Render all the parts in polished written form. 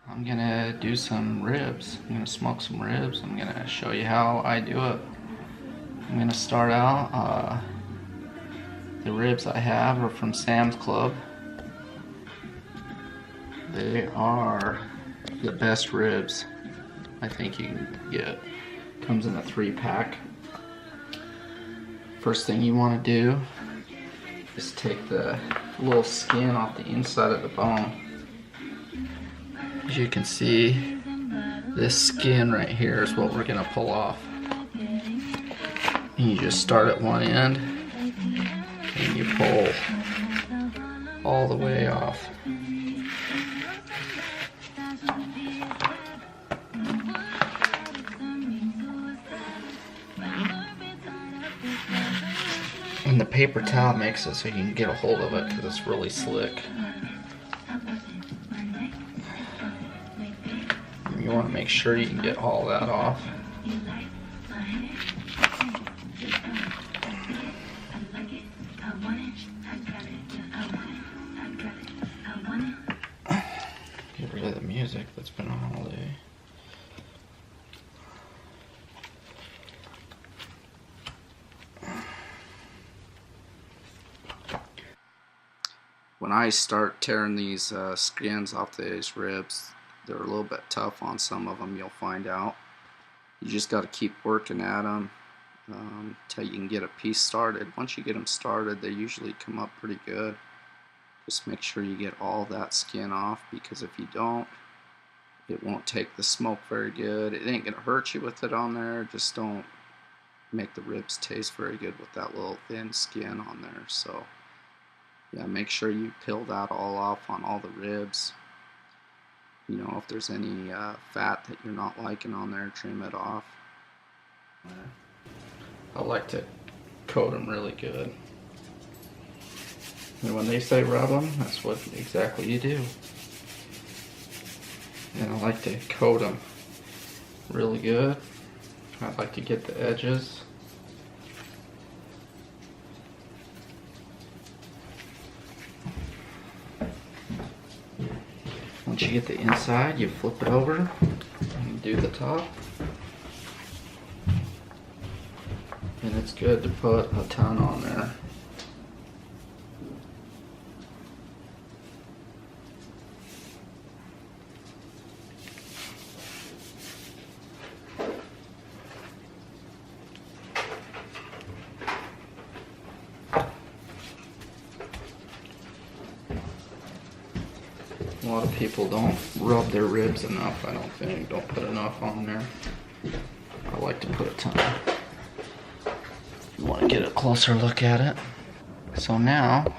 I'm gonna do some ribs. I'm gonna smoke some ribs. I'm gonna show you how I do it. I'm gonna start out, the ribs I have are from Sam's Club. They are the best ribs I think you can get. Comes in a 3-pack. First thing you wanna do is take the little skin off the inside of the bone. As you can see, this skin right here is what we're gonna pull off. And you just start at one end and you pull all the way off. And the paper towel makes it so you can get a hold of it because it's really slick. You want to make sure you can get all that off. Get rid of the music that's been on all day. When I start tearing these skins off these ribs, they're a little bit tough on some of them, you'll find out. You just got to keep working at them until you can get a piece started. Once you get them started, they usually come up pretty good. Just make sure you get all that skin off, because if you don't, it won't take the smoke very good. It ain't going to hurt you with it on there, just don't make the ribs taste very good with that little thin skin on there. So yeah, make sure you peel that all off on all the ribs. You know, if there's any fat that you're not liking on there, trim it off. I like to coat them really good. And when they say rub them, that's what exactly you do. And I like to coat them really good. I like to get the edges. Once you get the inside, you flip it over and do the top. And it's good to put a ton on there. A lot of people don't rub their ribs enough, I don't think. Don't put enough on there. I like to put a ton. You want to get a closer look at it. So now,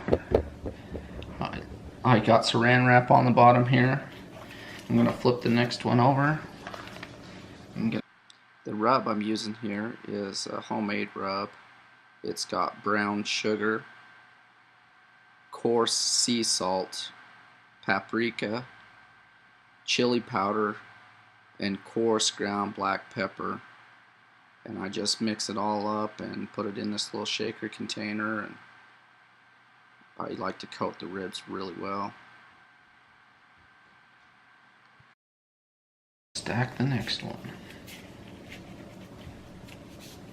I got saran wrap on the bottom here. I'm going to flip the next one over. The rub I'm using here is a homemade rub. It's got brown sugar, coarse sea salt, paprika, chili powder, and coarse ground black pepper. And I just mix it all up and put it in this little shaker container, and I like to coat the ribs really well. Stack the next one.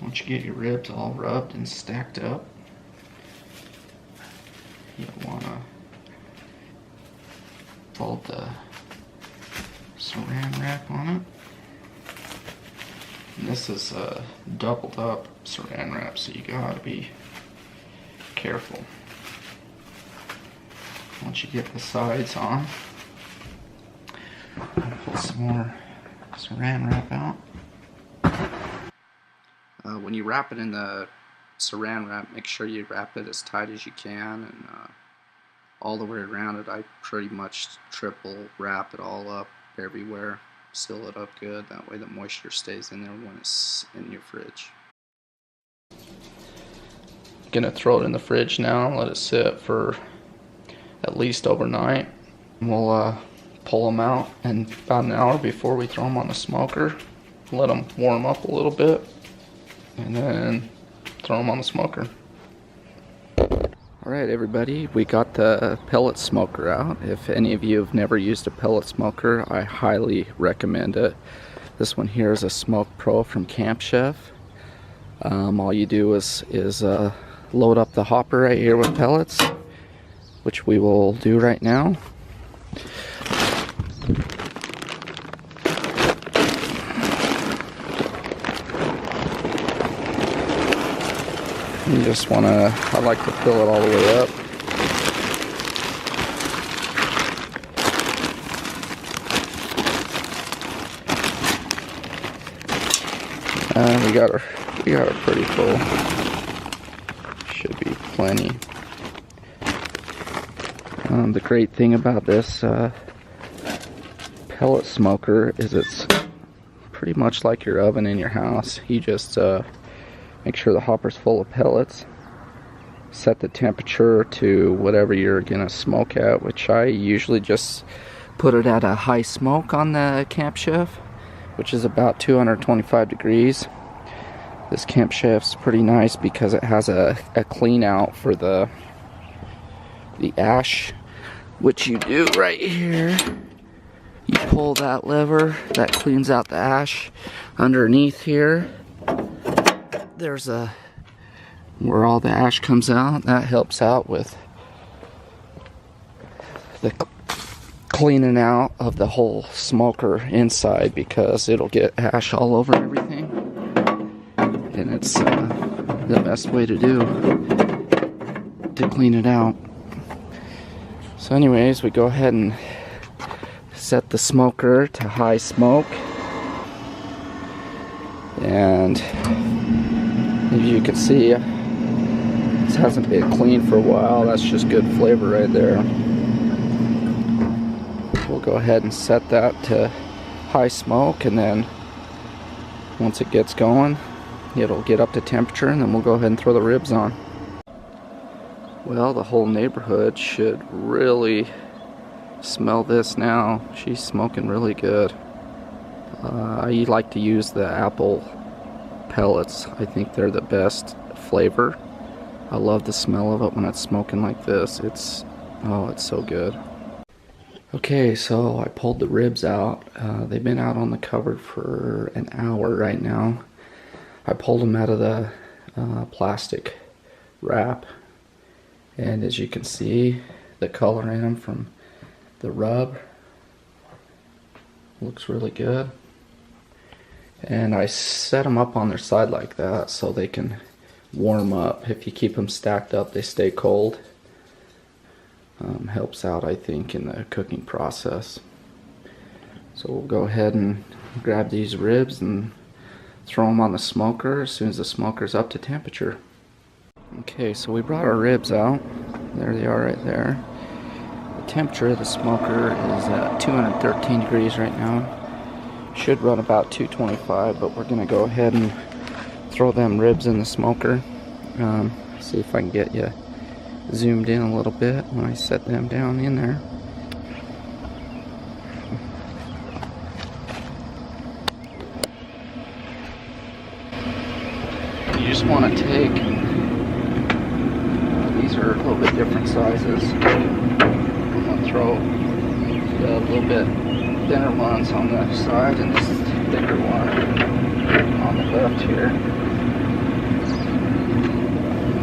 Once you get your ribs all rubbed and stacked up, you'll want to fold the saran wrap on it. And this is a doubled up saran wrap, so you gotta be careful. Once you get the sides on, pull some more saran wrap out. When you wrap it in the saran wrap, make sure you wrap it as tight as you can, and all the way around it. I pretty much triple wrap it all up everywhere, seal it up good, that way the moisture stays in there when it's in your fridge. Gonna throw it in the fridge now and let it sit for at least overnight. We'll pull them out in about an hour before we throw them on the smoker, let them warm up a little bit, and then throw them on the smoker. Alright everybody, we got the pellet smoker out. If any of you have never used a pellet smoker, I highly recommend it. This one here is a Smoke Pro from Camp Chef. All you do is load up the hopper right here with pellets, which we will do right now. You just want to, I like to fill it all the way up. We got her pretty full. Should be plenty. The great thing about this pellet smoker is it's pretty much like your oven in your house. You just make sure the hopper's full of pellets. Set the temperature to whatever you're gonna smoke at, which I usually just put it at a high smoke on the Camp Chef, which is about 225 degrees. This Camp Chef's pretty nice because it has a clean out for the ash, which you do right here. You pull that lever, that cleans out the ash. Underneath here, there's where all the ash comes out. That helps out with the cleaning out of the whole smoker inside, because it'll get ash all over everything, and it's the best way to do to clean it out. So anyways, we go ahead and set the smoker to high smoke, and as you can see, this hasn't been cleaned for a while. That's just good flavor right there. We'll go ahead and set that to high smoke, and then once it gets going, it'll get up to temperature, and then we'll go ahead and throw the ribs on. Well, the whole neighborhood should really smell this now. She's smoking really good. I like to use the apple pellets. I think they're the best flavor. I love the smell of it when it's smoking like this. It's so good. Okay, so I pulled the ribs out. They've been out on the cupboard for an hour right now. I pulled them out of the plastic wrap, and as you can see, the color in them from the rub looks really good. And I set them up on their side like that so they can warm up. If you keep them stacked up, they stay cold. Helps out, I think, in the cooking process. So we'll go ahead and grab these ribs and throw them on the smoker as soon as the smoker's up to temperature. Okay, so we brought our ribs out. There they are right there. The temperature of the smoker is at 213 degrees right now. Should run about 225, but we're gonna go ahead and throw them ribs in the smoker. See if I can get you zoomed in a little bit when I set them down in there. You just want to take, these are a little bit different sizes. I'm going to throw a little bit thinner ones on the side and this thicker one on the left here.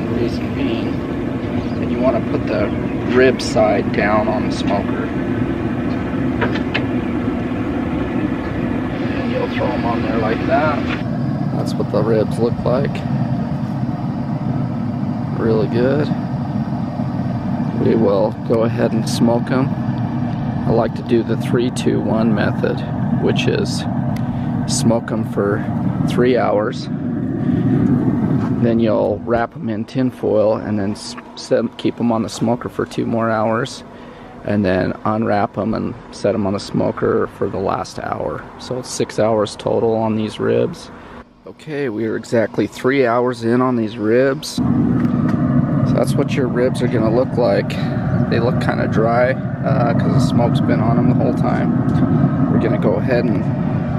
The reason being, and you want to put the rib side down on the smoker. And you'll throw them on there like that. That's what the ribs look like. Really good. We will go ahead and smoke them. I like to do the 3-2-1 method, which is smoke them for 3 hours. Then you'll wrap them in tin foil and then keep them on the smoker for 2 more hours, and then unwrap them and set them on the smoker for the last hour. So it's 6 hours total on these ribs. Okay, we are exactly 3 hours in on these ribs. So that's what your ribs are going to look like. They look kind of dry because the smoke's been on them the whole time. We're going to go ahead and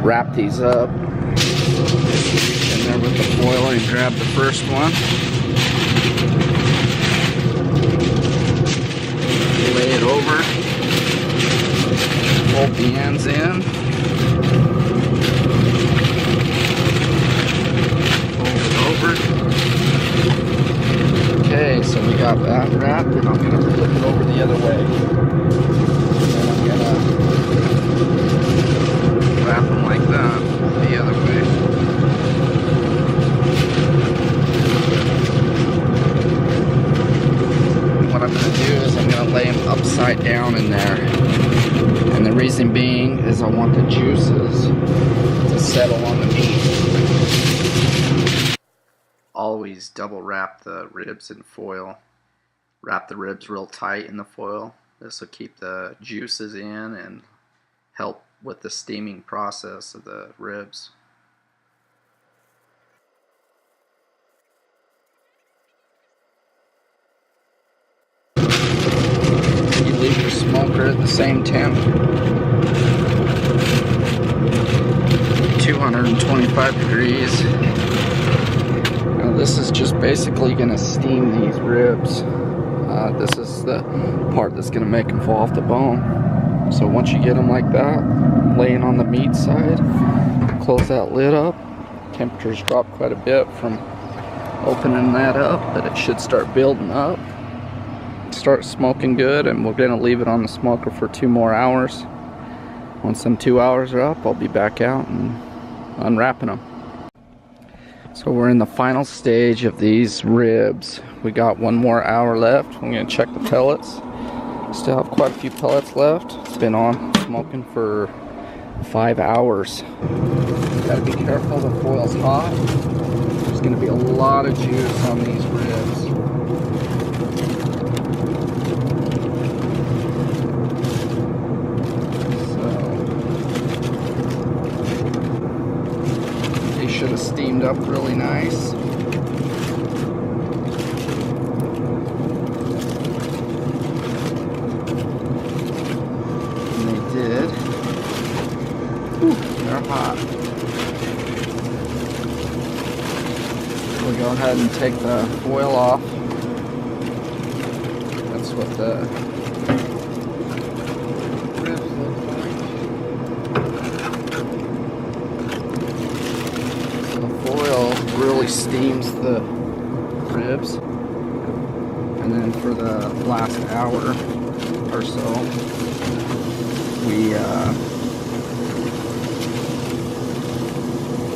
wrap these up. In there with the foil and grab the first one. Lay it over. Fold the ends in. Fold it over. Okay, so we got that wrapped, and I'm going to flip it over the other way. And I'm going to wrap them like that the other way. What I'm going to do is I'm going to lay them upside down in there. And the reason being is I want the juices to settle on the meat. Always double wrap the ribs in foil. Wrap the ribs real tight in the foil. This will keep the juices in and help with the steaming process of the ribs. You leave your smoker at the same temp, 225 degrees. Now this is just basically going to steam these ribs. This is the part that's going to make them fall off the bone. So once you get them like that, laying on the meat side, close that lid up. Temperatures drop quite a bit from opening that up, but it should start building up. Start smoking good, and we're going to leave it on the smoker for 2 more hours. Once them 2 hours are up, I'll be back out and unwrapping them. So we're in the final stage of these ribs. We got 1 more hour left. I'm going to check the pellets. Still have quite a few pellets left. It's been on smoking for 5 hours. Gotta be careful, the foil's hot. There's going to be a lot of juice on these ribs. Should have steamed up really nice. And they did. Whew, they're hot. We'll go ahead and take the foil off. That's what the ribs look like. Really steams the ribs, and then for the last hour or so we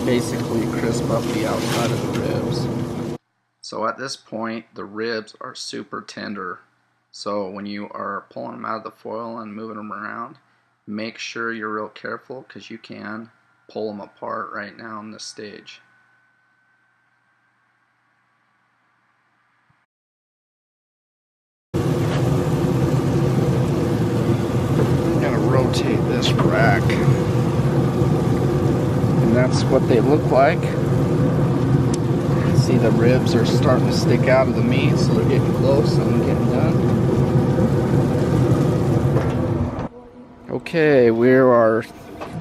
basically crisp up the outside of the ribs. So at this point the ribs are super tender, so when you are pulling them out of the foil and moving them around, make sure you're real careful, because you can pull them apart right now in this stage. Rotate this rack, and that's what they look like. See, the ribs are starting to stick out of the meat, so they're getting close and getting done. Okay, we are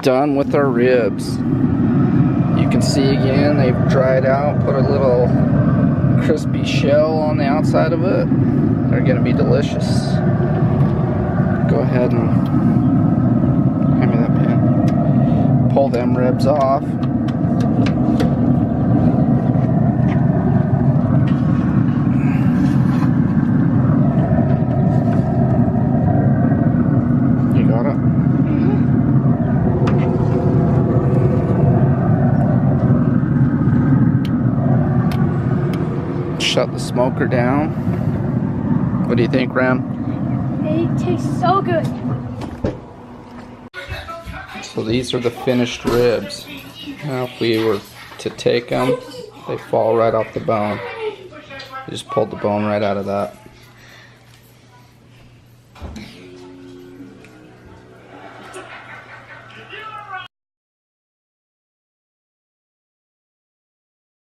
done with our ribs. You can see again they've dried out, put a little crispy shell on the outside of it. They're going to be delicious. Go ahead and pull them ribs off. You got it? Shut the smoker down. What do you think, Ram? It tastes so good. So these are the finished ribs. Now if we were to take them, they fall right off the bone. You just pulled the bone right out of that.